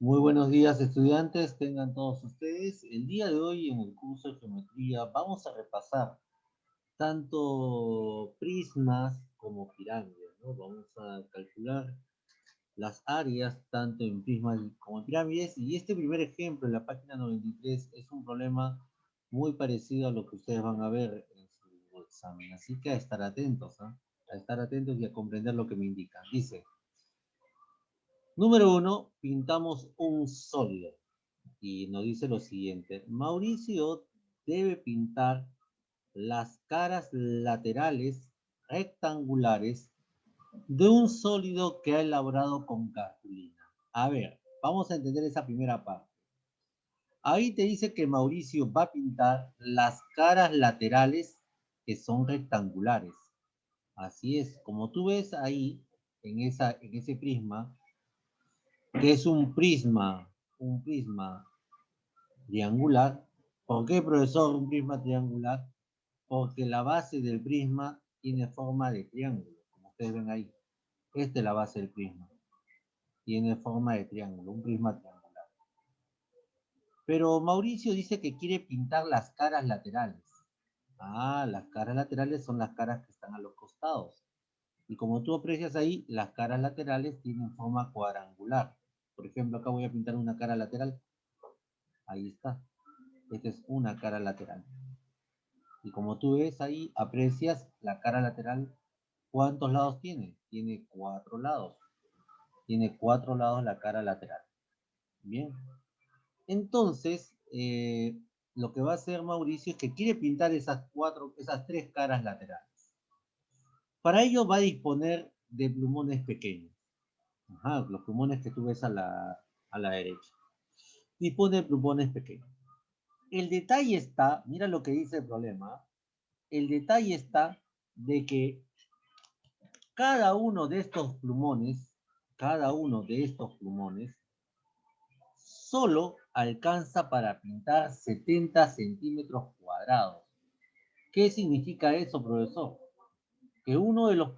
Muy buenos días, estudiantes, tengan todos ustedes. El día de hoy en el curso de geometría vamos a repasar tanto prismas como pirámides, ¿no? Vamos a calcular las áreas tanto en prismas como en pirámides. Y este primer ejemplo en la página 93 es un problema muy parecido a lo que ustedes van a ver en su examen. Así que a estar atentos, ¿eh? A estar atentos y a comprender lo que me indican. Dice, número 1, pintamos un sólido. Y nos dice lo siguiente: Mauricio debe pintar las caras laterales rectangulares de un sólido que ha elaborado con cartulina. A ver, vamos a entender esa primera parte. Ahí te dice que Mauricio va a pintar las caras laterales que son rectangulares. Así es, como tú ves ahí en ese prisma, que es un prisma triangular. ¿Por qué, profesor, un prisma triangular? Porque la base del prisma tiene forma de triángulo, como ustedes ven ahí. Esta es la base del prisma. Tiene forma de triángulo, un prisma triangular. Pero Mauricio dice que quiere pintar las caras laterales. Ah, las caras laterales son las caras que están a los costados. Y como tú aprecias ahí, las caras laterales tienen forma cuadrangular. Por ejemplo, acá voy a pintar una cara lateral. Ahí está. Esta es una cara lateral. Y como tú ves ahí, aprecias la cara lateral. ¿Cuántos lados tiene? Tiene 4 lados. Tiene 4 lados la cara lateral. Bien. Entonces, lo que va a hacer Mauricio es que quiere pintar esas 3 caras laterales. Para ello va a disponer de plumones pequeños. Ajá, los plumones que tú ves a la derecha. Dispone de plumones pequeños. El detalle está, mira lo que dice el problema. El detalle está de que cada uno de estos plumones, solo alcanza para pintar 70 centímetros cuadrados. ¿Qué significa eso, profesor? Que uno de estos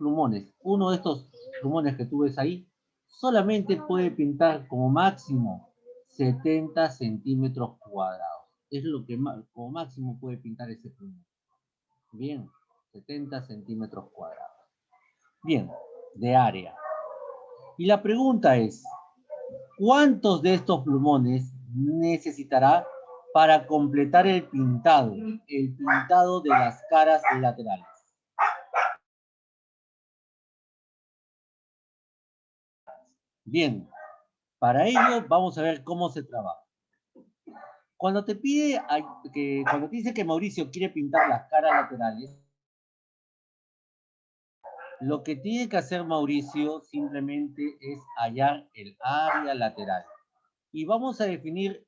plumones que tú ves ahí, solamente puede pintar como máximo 70 centímetros cuadrados. Es lo que como máximo puede pintar ese plumón. Bien, 70 centímetros cuadrados. Bien, de área. Y la pregunta es, ¿cuántos de estos plumones necesitará para completar el pintado de las caras laterales? Bien, para ello vamos a ver cómo se trabaja. Cuando te dice que Mauricio quiere pintar las caras laterales, lo que tiene que hacer Mauricio simplemente es hallar el área lateral. Y vamos a definir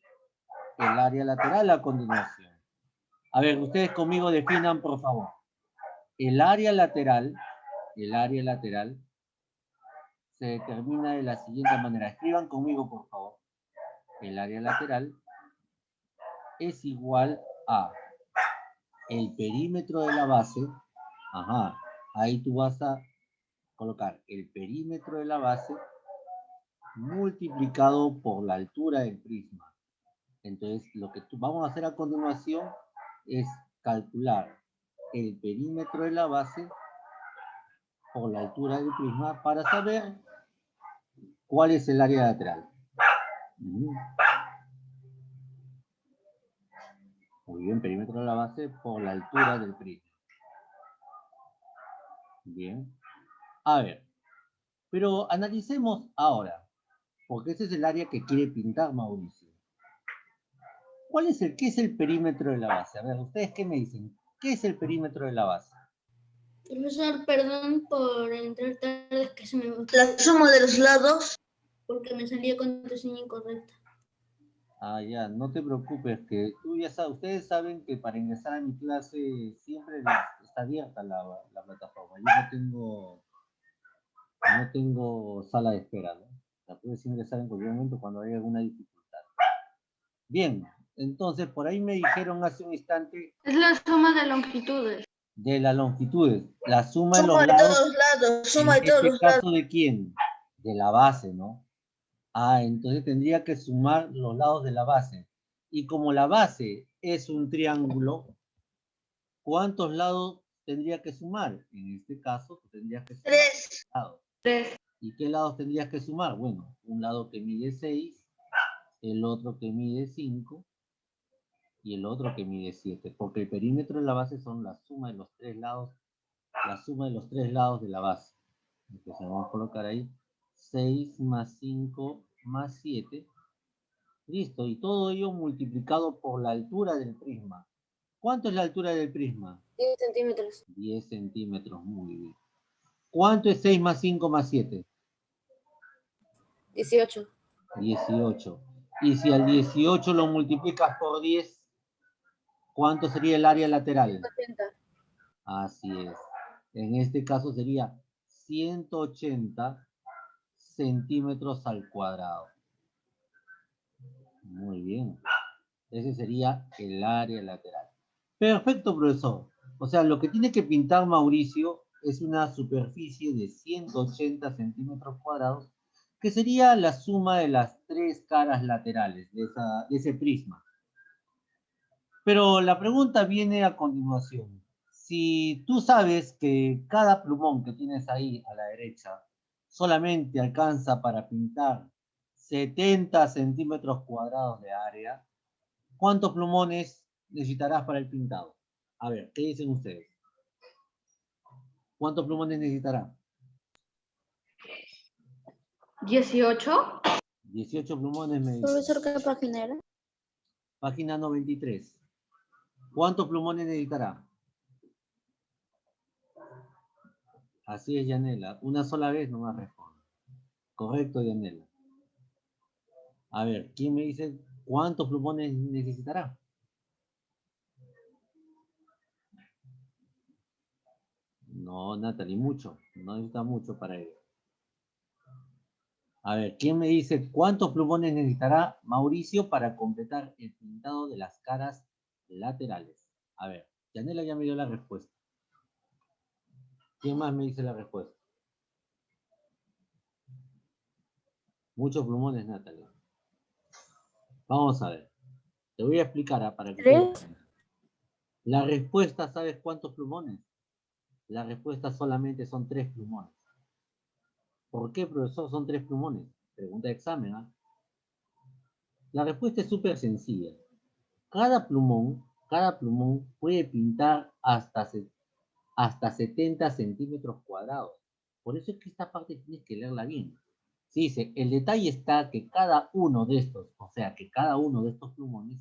el área lateral a continuación. A ver, ustedes conmigo definan, por favor. El área lateral se determina de la siguiente manera. Escriban conmigo, por favor. El área lateral es igual a el perímetro de la base. Ajá, ahí tú vas a colocar el perímetro de la base multiplicado por la altura del prisma. Entonces, lo que vamos a hacer a continuación es calcular el perímetro de la base por la altura del prisma para saber cuál es el área lateral. Muy bien, perímetro de la base por la altura del prisma. Bien. A ver, pero analicemos ahora, porque ese es el área que quiere pintar Mauricio. ¿Qué es el perímetro de la base? A ver, ¿ustedes qué me dicen? ¿Qué es el perímetro de la base? Profesor, perdón por entrar tarde, es que se me... La suma de los lados. Porque me salía contraseña incorrecta. Ah, ya, no te preocupes, que tú ya sabes, ustedes saben que para ingresar a mi clase siempre está abierta la plataforma. Yo no tengo sala de espera, ¿no? La puedes ingresar en cualquier momento cuando haya alguna dificultad. Bien, entonces por ahí me dijeron hace un instante. Es la suma de longitudes. De las longitudes, la suma de Suma los de lados. todos los lados, suma ¿En de todos este los lados. caso de quién? De la base, ¿no? Ah, entonces tendría que sumar los lados de la base. Y como la base es un triángulo, ¿cuántos lados tendría que sumar? En este caso, tendrías que sumar 3. lados. 3. ¿Y qué lados tendrías que sumar? Bueno, un lado que mide 6, el otro que mide 5 y el otro que mide 7, porque el perímetro de la base son la suma de los tres lados, la suma de los tres lados de la base. Entonces vamos a colocar ahí 6 más 5 más 7. Listo, y todo ello multiplicado por la altura del prisma. ¿Cuánto es la altura del prisma? 10 centímetros. 10 centímetros, muy bien. ¿Cuánto es 6 más 5 más 7? 18. 18. Y si al 18 lo multiplicas por 10, ¿cuánto sería el área lateral? 80. Así es. En este caso sería 180 centímetros al cuadrado. Muy bien. Ese sería el área lateral. Perfecto, profesor. O sea, lo que tiene que pintar Mauricio es una superficie de 180 centímetros cuadrados, que sería la suma de las tres caras laterales de ese prisma. Pero la pregunta viene a continuación. Si tú sabes que cada plumón que tienes ahí a la derecha solamente alcanza para pintar 70 centímetros cuadrados de área, ¿cuántos plumones necesitarás para el pintado? A ver, ¿qué dicen ustedes? ¿Cuántos plumones necesitará? 18. 18 plumones me dicen. Profesor, ¿qué página era? Página 93. ¿Cuántos plumones necesitará? Así es, Yanela. Una sola vez nomás responde. Correcto, Yanela. A ver, ¿quién me dice cuántos plumones necesitará? No, Natalie, mucho. No necesita mucho para ello. A ver, ¿quién me dice cuántos plumones necesitará Mauricio para completar el pintado de las caras laterales? A ver, Yanela ya me dio la respuesta. ¿Quién más me dice la respuesta? Muchos plumones, Natalie. Vamos a ver. Te voy a explicar para que ustedes... La respuesta, ¿sabes cuántos plumones? La respuesta solamente son 3 plumones. ¿Por qué, profesor, son 3 plumones? Pregunta de examen, ¿ah? La respuesta es súper sencilla. Cada plumón puede pintar hasta 70 centímetros cuadrados. Por eso es que esta parte tienes que leerla bien. Se dice, el detalle está que cada uno de estos, o sea, que cada uno de estos plumones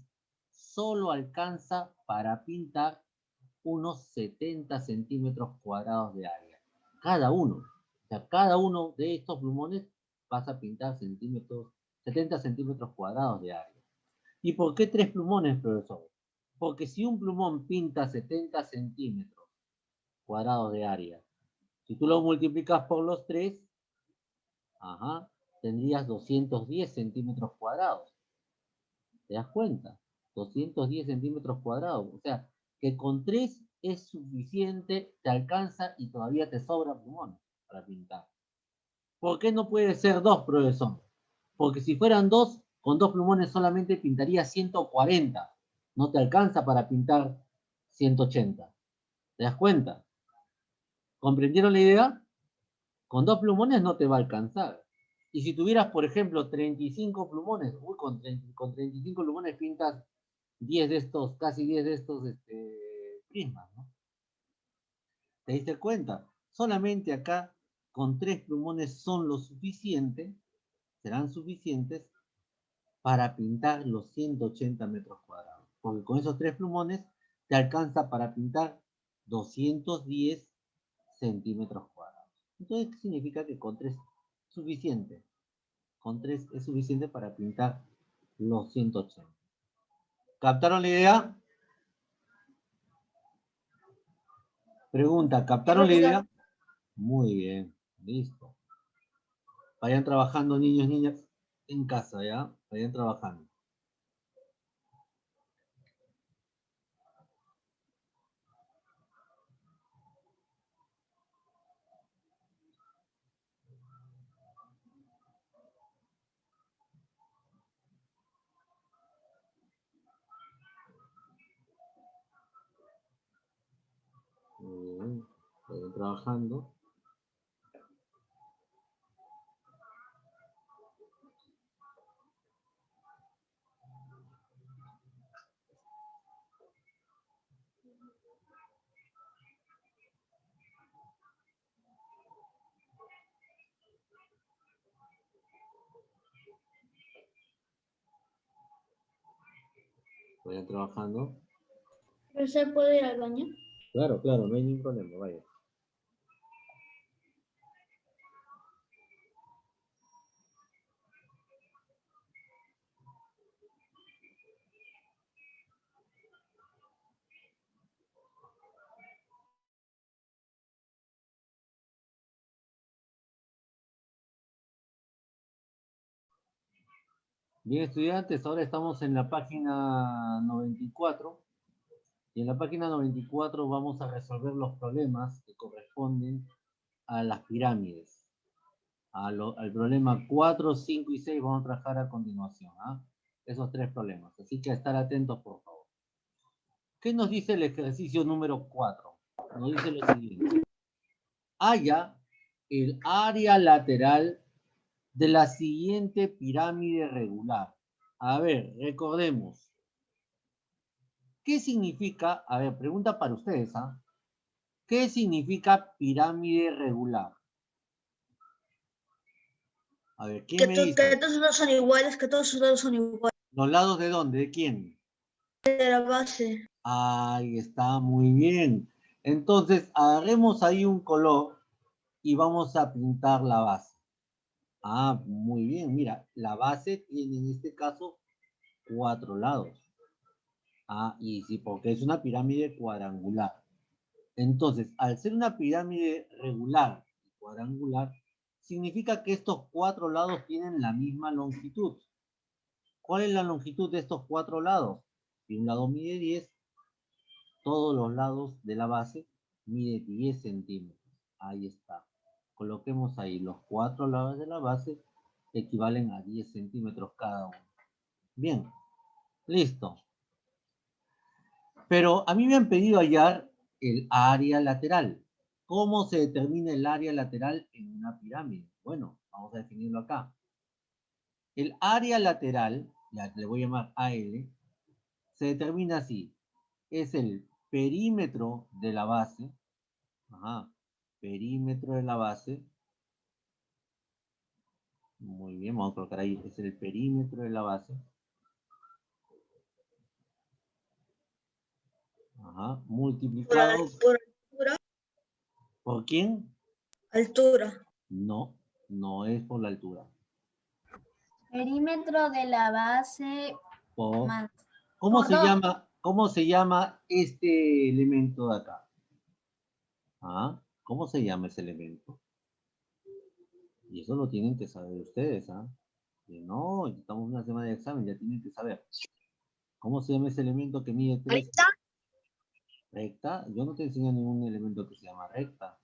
solo alcanza para pintar unos 70 centímetros cuadrados de área. Cada uno. O sea, cada uno de estos plumones vas a pintar 70 centímetros cuadrados de área. ¿Y por qué 3 plumones, profesor? Porque si un plumón pinta 70 centímetros cuadrados de área, si tú lo multiplicas por los 3, ajá, tendrías 210 centímetros cuadrados. ¿Te das cuenta? 210 centímetros cuadrados. O sea, que con 3 es suficiente, te alcanza y todavía te sobra plumón para pintar. ¿Por qué no puede ser 2, profesor? Porque si fueran 2, con 2 plumones solamente pintaría 140. No te alcanza para pintar 180. ¿Te das cuenta? ¿Comprendieron la idea? Con 2 plumones no te va a alcanzar. Y si tuvieras, por ejemplo, 35 plumones, con 35 plumones pintas 10 de estos, casi 10 de estos prismas, ¿no? ¿Te diste cuenta? Solamente acá, con 3 plumones son lo suficiente, serán suficientes para pintar los 180 metros cuadrados. Porque con esos 3 plumones te alcanza para pintar 210 centímetros cuadrados. Entonces, ¿qué significa? Que con 3 es suficiente. Con 3 es suficiente para pintar los 180. ¿Captaron la idea? Pregunta, ¿captaron la idea? Muy bien, listo. Vayan trabajando, niños, niñas, en casa, ¿ya? Vayan trabajando. Vayan trabajando. Vayan trabajando. ¿Profesor, puedo ir al baño? Claro, claro, no hay ningún problema, vaya. Bien, estudiantes, ahora estamos en la página 94. Y en la página 94 vamos a resolver los problemas que corresponden a las pirámides. Al problema 4, 5 y 6 vamos a trabajar a continuación. ¿Ah? Esos tres problemas. Así que a estar atentos, por favor. ¿Qué nos dice el ejercicio número 4? Nos dice lo siguiente. Halla el área lateral de la siguiente pirámide regular. A ver, recordemos. ¿Qué significa? A ver, pregunta para ustedes, ¿ah? ¿Qué significa pirámide regular? A ver, ¿quién me dice? Que todos los lados son iguales, que todos los lados son iguales. ¿Los lados de dónde? ¿De quién? De la base. Ahí está, muy bien. Entonces, agarremos ahí un color y vamos a pintar la base. Ah, muy bien. Mira, la base tiene en este caso 4 lados. Ah, y sí, porque es una pirámide cuadrangular. Entonces, al ser una pirámide regular y cuadrangular, significa que estos 4 lados tienen la misma longitud. ¿Cuál es la longitud de estos 4 lados? Si un lado mide 10, todos los lados de la base mide 10 centímetros. Ahí está. Coloquemos ahí los 4 lados de la base equivalen a 10 centímetros cada uno. Bien, listo. Pero a mí me han pedido hallar el área lateral. ¿Cómo se determina el área lateral en una pirámide? Bueno, vamos a definirlo acá. El área lateral, ya le voy a llamar AL, se determina así. Es el perímetro de la base. Ajá, perímetro de la base. Muy bien, vamos a colocar ahí. Es el perímetro de la base. Ajá, multiplicado. Por altura. ¿Por quién? Altura. No, no es por la altura. Perímetro de la base Por, más. ¿cómo se llama este elemento de acá? ¿Ah? ¿Cómo se llama ese elemento? Y eso lo tienen que saber ustedes, ¿ah? Que no, estamos en una semana de examen, ya tienen que saber. ¿Cómo se llama ese elemento que mide 3? ¿Recta? ¿Recta? Yo no te enseño ningún elemento que se llama recta.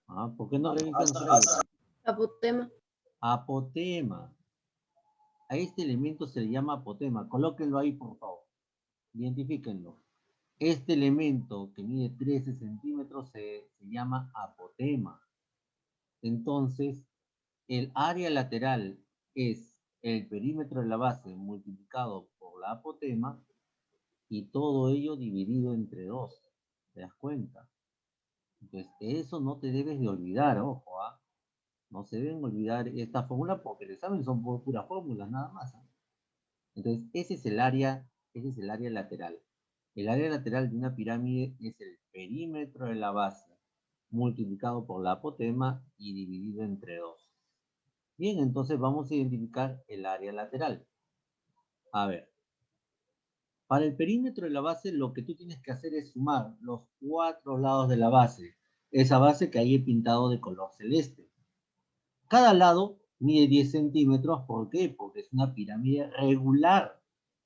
¿Ah? ¿Por qué no revisan recta? Apotema. Apotema. A este elemento se le llama apotema. Colóquenlo ahí, por favor. Identifíquenlo. Este elemento que mide 13 centímetros se llama apotema. Entonces, el área lateral es el perímetro de la base multiplicado por la apotema y todo ello dividido entre 2. ¿Te das cuenta? Entonces, eso no te debes de olvidar, ojo, ¿ah? No se deben olvidar esta fórmula porque el examen son puras fórmulas, nada más. ¿Ah? Entonces, ese es el área lateral. El área lateral de una pirámide es el perímetro de la base multiplicado por la apotema y dividido entre 2. Bien, entonces vamos a identificar el área lateral. A ver, para el perímetro de la base lo que tú tienes que hacer es sumar los 4 lados de la base. Esa base que ahí he pintado de color celeste. Cada lado mide 10 centímetros. ¿Por qué? Porque es una pirámide regular.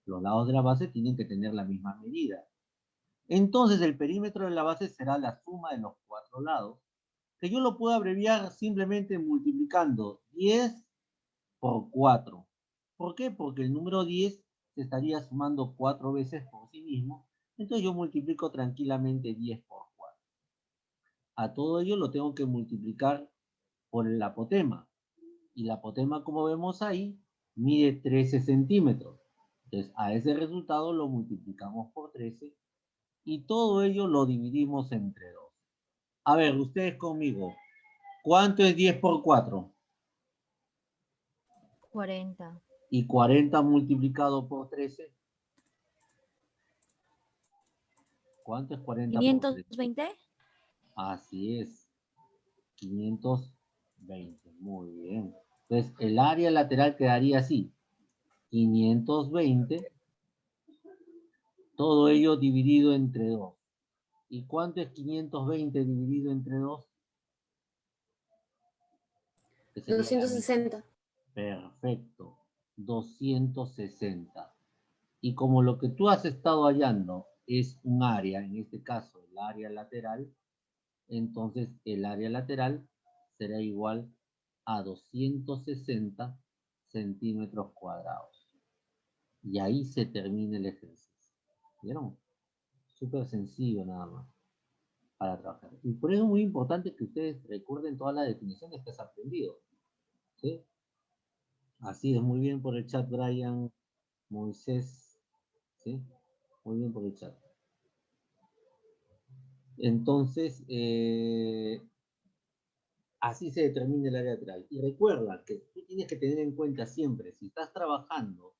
Los lados de la base tienen que tener la misma medida. Entonces el perímetro de la base será la suma de los 4 lados, que yo lo puedo abreviar simplemente multiplicando 10 por 4. ¿Por qué? Porque el número 10 se estaría sumando 4 veces por sí mismo. Entonces yo multiplico tranquilamente 10 por 4. A todo ello lo tengo que multiplicar por el apotema. Y la apotema, como vemos ahí, mide 13 centímetros. Entonces, a ese resultado lo multiplicamos por 13 y todo ello lo dividimos entre 2. A ver, ustedes conmigo. ¿Cuánto es 10 por 4? 40. ¿Y 40 multiplicado por 13? ¿Cuánto es 40 por 13? 520. Así es. 520. Muy bien. Entonces, el área lateral quedaría así. 520. Todo ello dividido entre 2. ¿Y cuánto es 520 dividido entre 2? 260. Perfecto. 260. Y como lo que tú has estado hallando es un área, en este caso el área lateral, entonces el área lateral será igual a 260 centímetros cuadrados. Y ahí se termina el ejercicio. ¿Vieron? Súper sencillo nada más para trabajar. Y por eso es muy importante que ustedes recuerden todas las definiciones que has aprendido. ¿Sí? Así es, muy bien por el chat, Brian, Moisés. ¿Sí? Muy bien por el chat. Entonces, así se determina el área lateral. Y recuerda que tú tienes que tener en cuenta siempre, si estás trabajando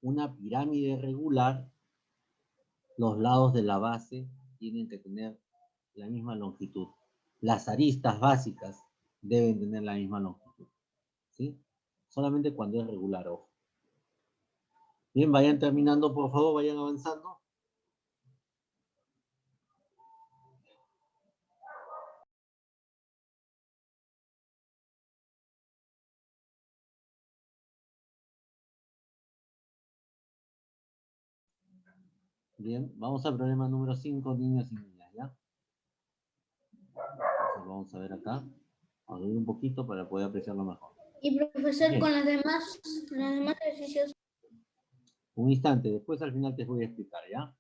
una pirámide regular, los lados de la base tienen que tener la misma longitud. Las aristas básicas deben tener la misma longitud. ¿Sí? Solamente cuando es regular, ojo. Bien, vayan terminando, por favor, vayan avanzando. Bien, vamos al problema número 5, niños y niñas, ¿ya? Entonces, vamos a ver acá. Vamos a ver un poquito para poder apreciarlo mejor. Y profesor, Bien. con los demás ejercicios. Un instante, después al final te voy a explicar, ¿ya?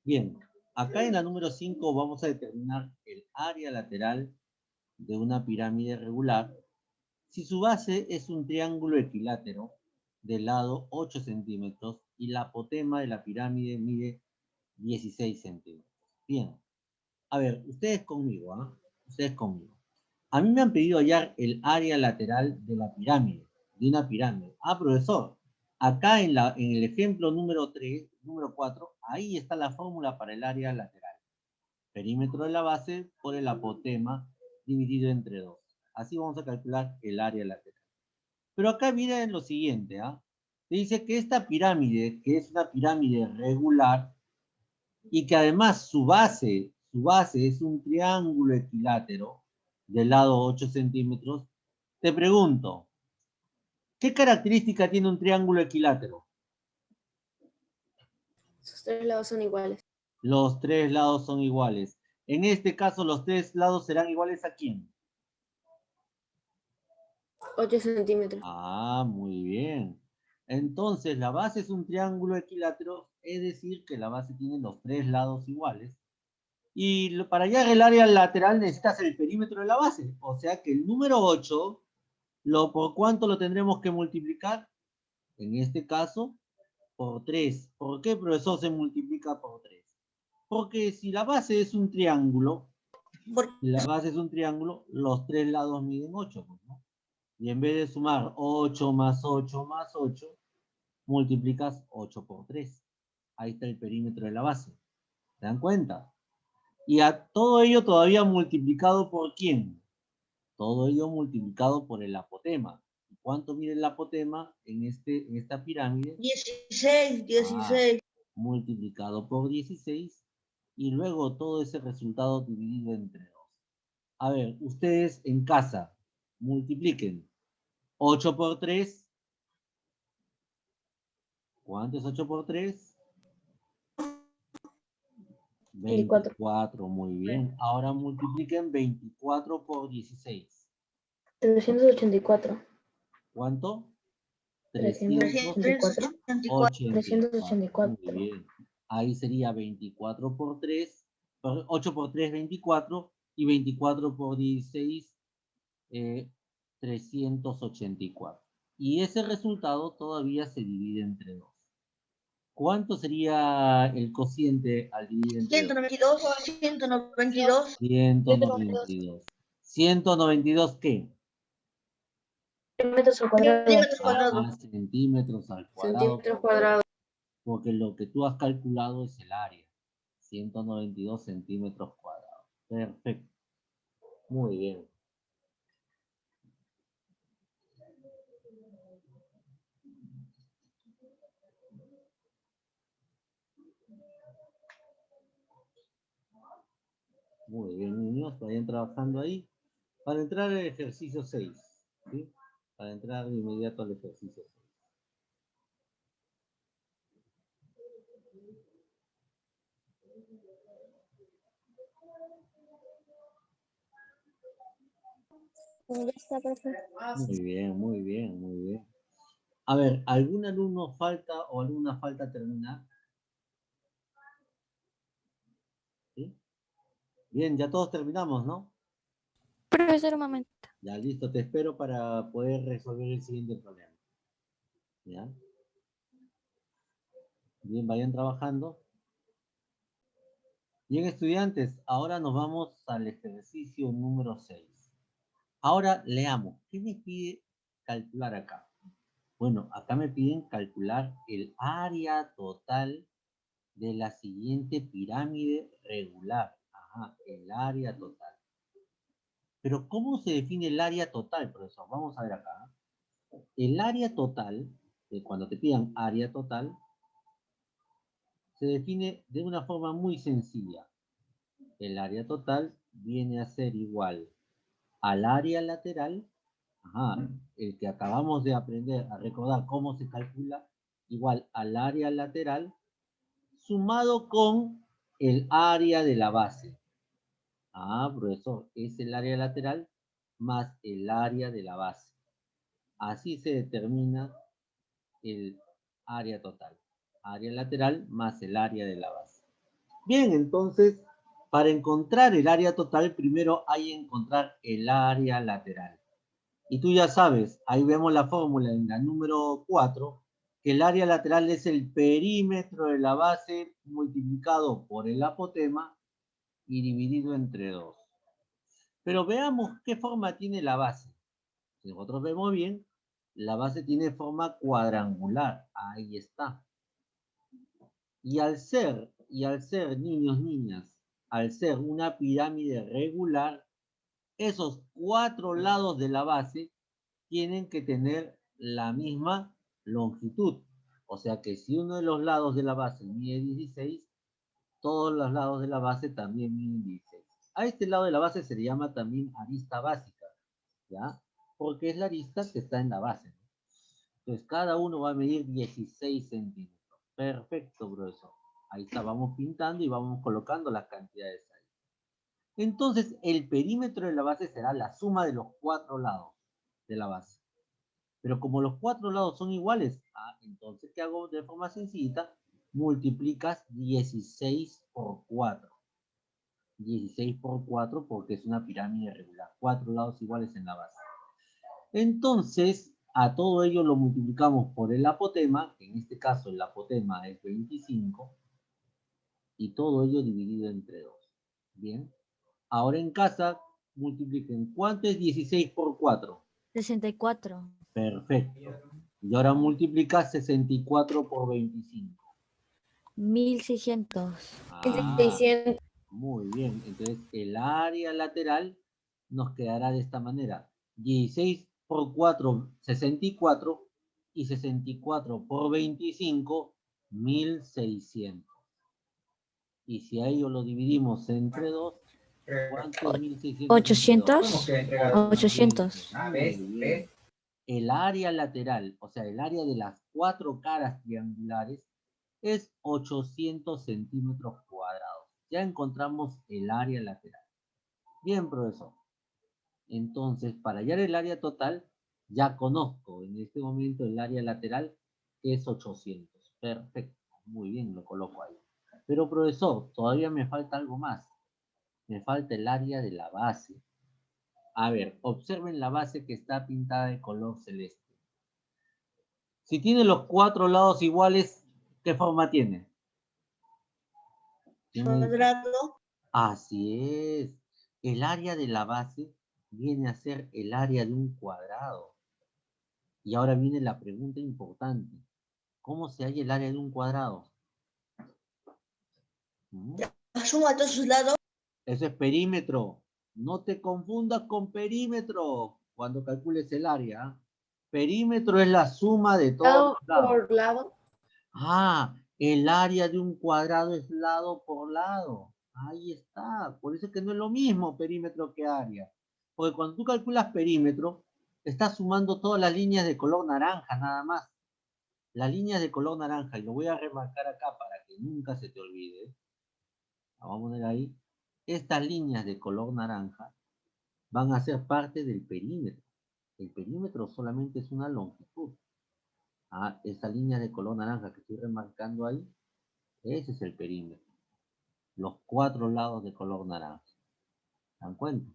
Bien, acá en la número 5 vamos a determinar el área lateral de una pirámide regular si su base es un triángulo equilátero de lado 8 centímetros y la apotema de la pirámide mide 16 centímetros. Bien, a ver, ustedes conmigo, ¿ah? Ustedes conmigo. A mí me han pedido hallar el área lateral de la pirámide, de una pirámide. Ah, profesor, acá en el ejemplo número 3, número 4, ahí está la fórmula para el área lateral. Perímetro de la base por el apotema dividido entre 2. Así vamos a calcular el área lateral. Pero acá miren lo siguiente, ¿ah? Dice que esta pirámide, que es una pirámide regular, y que además su base es un triángulo equilátero de lado 8 centímetros, te pregunto, ¿qué característica tiene un triángulo equilátero? Sus tres lados son iguales. Los tres lados son iguales. En este caso, los tres lados serán iguales ¿a quién? 8 centímetros. Ah, muy bien. Entonces, la base es un triángulo equilátero, es decir, que la base tiene los tres lados iguales. Y para hallar el área lateral necesitas el perímetro de la base. O sea que el número 8, ¿por cuánto lo tendremos que multiplicar? En este caso, por 3. ¿Por qué, profesor, se multiplica por 3? Porque si la base es un triángulo, los tres lados miden 8, ¿no? Y en vez de sumar 8 más 8 más 8, multiplicas 8 por 3. Ahí está el perímetro de la base. ¿Se dan cuenta? Y a todo ello todavía multiplicado ¿por quién? Todo ello multiplicado por el apotema. ¿Cuánto mide el apotema en esta pirámide? 16. Multiplicado por 16 y luego todo ese resultado dividido entre 2. A ver, ustedes en casa multipliquen 8 por 3. ¿Cuánto es 8 por 3? 24, muy bien. Ahora multipliquen 24 por 16. 384. ¿Cuánto? 384. 384. Muy bien. Ahí sería 24 por 3. 8 por 3, 24. Y 24 por 16, 384. Y ese resultado todavía se divide entre 2. ¿Cuánto sería el cociente al dividir entre 2? 192. 192. ¿192 qué? Centímetros al cuadrado. Centímetros cuadrados. Centímetros al cuadrado. Centímetros cuadrados. Porque lo que tú has calculado es el área. 192 centímetros cuadrados. Perfecto. Muy bien. Muy bien, niños. Vayan trabajando ahí. Para entrar al ejercicio 6. ¿Sí? Para entrar de inmediato al ejercicio 6. Muy bien, muy bien, muy bien. A ver, ¿algún alumno falta o alguna falta terminar? ¿Sí? Bien, ya todos terminamos, ¿no? Profesor, un momento. Ya, listo, te espero para poder resolver el siguiente problema. ¿Ya? Bien, vayan trabajando. Bien, estudiantes, ahora nos vamos al ejercicio número 6. Ahora leamos. ¿Qué me pide calcular acá? Bueno, acá me piden calcular el área total de la siguiente pirámide regular. Ajá, el área total. Pero ¿cómo se define el área total, profesor? Vamos a ver acá. El área total, cuando te pidan área total, se define de una forma muy sencilla. El área total viene a ser igual al área lateral, ajá, el que acabamos de aprender a recordar cómo se calcula, igual al área lateral, sumado con el área de la base. Ah, profesor, es el área lateral más el área de la base. Así se determina el área total. Área lateral más el área de la base. Bien, entonces, para encontrar el área total, primero hay que encontrar el área lateral. Y tú ya sabes, ahí vemos la fórmula en la número 4, que el área lateral es el perímetro de la base multiplicado por el apotema y dividido entre 2. Pero veamos qué forma tiene la base. Si nosotros vemos bien, la base tiene forma cuadrangular. Ahí está. Y al ser, niños, niñas, al ser una pirámide regular, esos 4 lados de la base tienen que tener la misma longitud. O sea que si uno de los lados de la base mide 16, todos los lados de la base también miden 16. A este lado de la base se le llama también arista básica, ¿ya? Porque es la arista que está en la base. Entonces cada uno va a medir 16 centímetros. Perfecto, profesor. Ahí está, vamos pintando y vamos colocando las cantidades ahí. Entonces, el perímetro de la base será la suma de los 4 lados de la base. Pero como los 4 lados son iguales, entonces, ¿qué hago de forma sencilla? Multiplicas 16 por 4. 16 por 4 porque es una pirámide regular. 4 lados iguales en la base. Entonces, a todo ello lo multiplicamos por el apotema, que en este caso el apotema es 25, y todo ello dividido entre 2. Bien. Ahora en casa, multipliquen. ¿Cuánto es 16 por 4? 64. Perfecto. Y ahora multiplica 64 por 25. 1600. Ah, 600. muy bien. Entonces, el área lateral nos quedará de esta manera. 16 por 4, 64. Y 64 por 25, 1600. Y si a ello lo dividimos entre 2, ¿cuánto es 1600 entre 2? 800. 800. Muy bien. El área lateral, o sea, el área de las 4 caras triangulares, es 800 centímetros cuadrados. Ya encontramos el área lateral. Bien, profesor. Entonces, para hallar el área total, ya conozco en este momento el área lateral, que es 800. Perfecto. Muy bien, lo coloco ahí. Pero, profesor, todavía me falta algo más. Me falta el área de la base. A ver, observen la base que está pintada de color celeste. Si tiene los 4 lados iguales, ¿qué forma tiene? ¿Quién me dice? Cuadrado. Así es. El área de la base viene a ser el área de un cuadrado. Y ahora viene la pregunta importante. ¿Cómo se halla el área de un cuadrado? La suma de todos sus lados. Eso es perímetro. No te confundas con perímetro cuando calcules el área. Perímetro es la suma de todos los lados. Por lado. Ah, el área de un cuadrado es lado por lado. Ahí está. Por eso es que no es lo mismo perímetro que área. Porque cuando tú calculas perímetro, estás sumando todas las líneas de color naranja nada más. Las líneas de color naranja, y lo voy a remarcar acá para que nunca se te olvide. Vamos a poner ahí. Estas líneas de color naranja van a ser parte del perímetro. El perímetro solamente es una longitud. Ah, esa línea de color naranja que estoy remarcando ahí, ese es el perímetro. Los 4 lados de color naranja. ¿Se dan cuenta?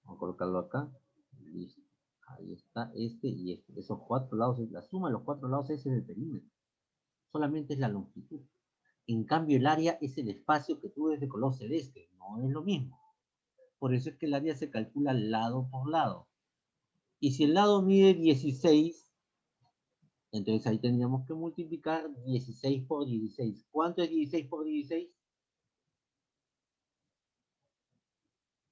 Vamos a colocarlo acá. Listo. Ahí está este y este. Esos 4 lados, la suma de los 4 lados, ese es el perímetro. Solamente es la longitud. En cambio, el área es el espacio que tú ves de color celeste. No es lo mismo. Por eso es que el área se calcula lado por lado. Y si el lado mide 16, entonces ahí tendríamos que multiplicar 16 por 16. ¿Cuánto es 16 por 16?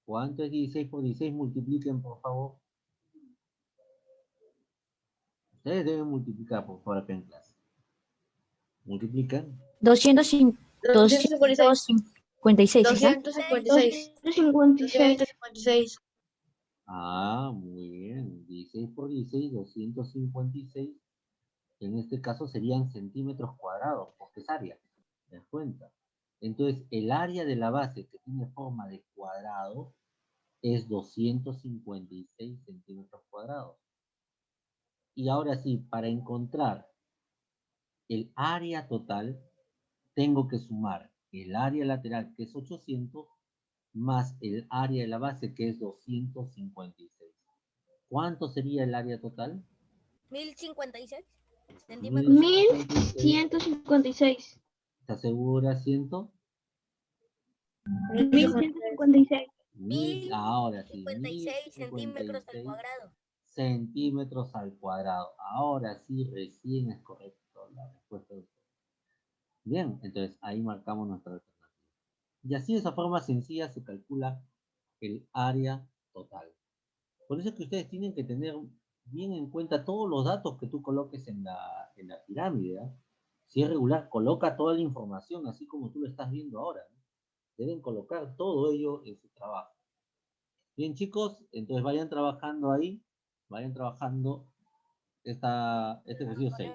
¿Cuánto es 16 por 16? Multipliquen, por favor. Ustedes deben multiplicar, por favor, acá en clase. Multiplican. 256. 256. 256. Ah, muy bien. 16 por 16, 256. En este caso serían centímetros cuadrados, porque es área. ¿Te das cuenta? Entonces, el área de la base que tiene forma de cuadrado es 256 centímetros cuadrados. Y ahora sí, para encontrar el área total, tengo que sumar el área lateral, que es 800, más el área de la base, que es 256. ¿Cuánto sería el área total? 1056 centímetros. 1156. ¿Estás segura, 100? 1156. Ahora sí, 56 centímetros al cuadrado. centímetros al cuadrado. Ahora sí, recién es correcto la respuesta de usted. Bien, entonces ahí marcamos nuestra alternativa. Y así de esa forma sencilla se calcula el área total. Por eso es que ustedes tienen que tener bien en cuenta todos los datos que tú coloques en la pirámide. ¿Eh? Si es regular, coloca toda la información, así como tú lo estás viendo ahora. ¿No? Deben colocar todo ello en su trabajo. Bien, chicos, entonces vayan trabajando ahí, vayan trabajando este ejercicio 6.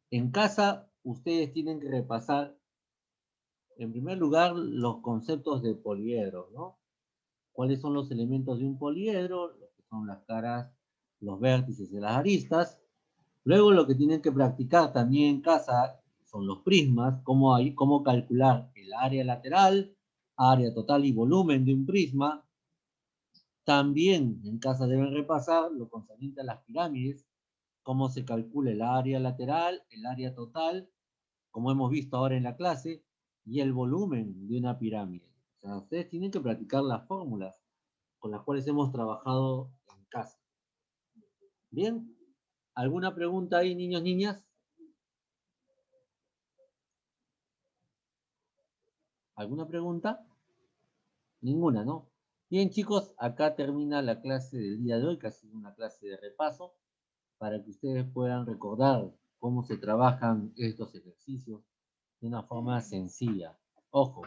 En casa, ustedes tienen que repasar, en primer lugar, los conceptos de poliedro, ¿no? ¿Cuáles son los elementos de un poliedro? Lo que son las caras, los vértices y las aristas. Luego, lo que tienen que practicar también en casa son los prismas, cómo calcular el área lateral, área total y volumen de un prisma. También en casa deben repasar lo concerniente a las pirámides, cómo se calcula el área lateral, el área total, como hemos visto ahora en la clase, y el volumen de una pirámide. O sea, ustedes tienen que practicar las fórmulas con las cuales hemos trabajado en casa. Bien, ¿alguna pregunta ahí, niños, niñas? ¿Alguna pregunta? Ninguna, ¿no? Bien, chicos, acá termina la clase del día de hoy, que ha sido una clase de repaso, para que ustedes puedan recordar cómo se trabajan estos ejercicios de una forma sencilla. Ojo,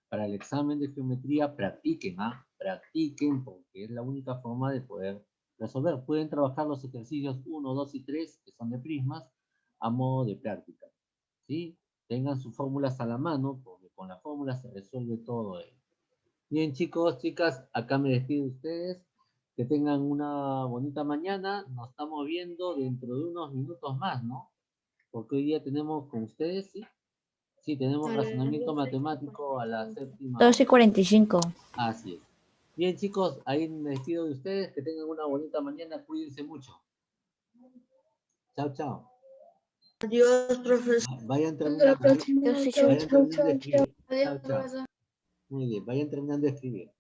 para el examen de geometría practiquen, practiquen, porque es la única forma de poder resolver. Pueden trabajar los ejercicios 1, 2 y 3, que son de prismas, a modo de práctica. ¿Sí? Tengan sus fórmulas a la mano, porque con la fórmula se resuelve todo ello. Bien, chicos, chicas, acá me despido de ustedes. Que tengan una bonita mañana. Nos estamos viendo dentro de unos minutos más, ¿no? Porque hoy día tenemos con ustedes, ¿sí? Sí, tenemos razonamiento matemático a la séptima. 2:45. Así es. Bien, chicos, ahí me despido de ustedes. Que tengan una bonita mañana. Cuídense mucho. Chao, chao. Adiós, profesor. Vayan Hasta la terminando, próxima. Yo sí, Chao, vayan chao, terminando de chao, chao. escribir. Adiós, Chao, chao. profesor. Muy bien, vayan terminando de escribir.